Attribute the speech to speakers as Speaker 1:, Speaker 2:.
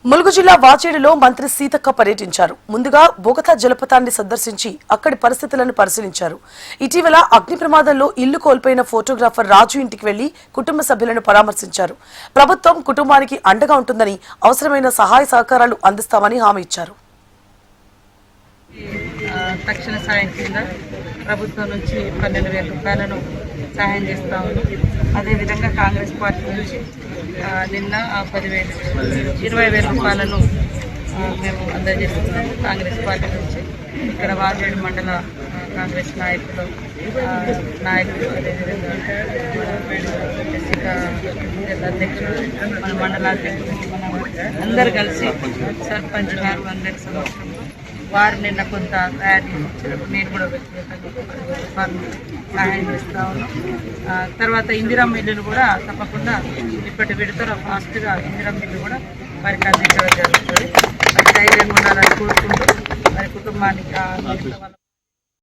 Speaker 1: ములుగు జిల్లా వాచేడులో మంత్రి సీతక్క పర్యటించారు. ముందుగా బోగతా జలపాతాన్ని సందర్శించి అక్కడి పరిస్థితులను పరిశీలించారు. ఇటీవల అగ్ని ప్రమాదంలో ఇల్లు కోల్పోయిన ఫోటోగ్రాఫర్ రాజు ఇంటికి వెళ్లి కుటుంబ సభ్యులను పరామర్శించారు. ప్రభుత్వం కుటుంబానికి అండగా ఉంటుందని, అవసరమైన సహాయ సహకారాలు అందిస్తామని హామీ ఇచ్చారు.
Speaker 2: తక్షణ సాయం కింద ప్రభుత్వం నుంచి 12,000 రూపాయలను సహాయం చేస్తా ఉన్నాం. అదేవిధంగా కాంగ్రెస్ పార్టీ నుంచి నిన్న 20,000 రూపాయలను మేము అందజేస్తున్నాం. కాంగ్రెస్ పార్టీ నుంచి ఇక్కడ వాచేడు మండల కాంగ్రెస్ నాయకులు అదేవిధంగా అధ్యక్షుడు, మన మండలాధ్యక్షుడు, అందరు కలిసి సర్పంచ్ గారు అందరి సమక్షంలో వారు నిన్న కొంత తయారు చేసి నేను కూడా వ్యక్తిగతంగా సహాయం చేస్తూ ఉన్నాం. తర్వాత ఇందిరమ్మ ఇల్లును కూడా తప్పకుండా ఇప్పటి విడతలో ఫాస్ట్గా ఇందిరమ్మ ఇల్లు కూడా వారికి అందించడం జరుగుతుంది. మరి ధైర్యంగా ఉండాలని కోరుకుంటూ మరి కుటుంబానికి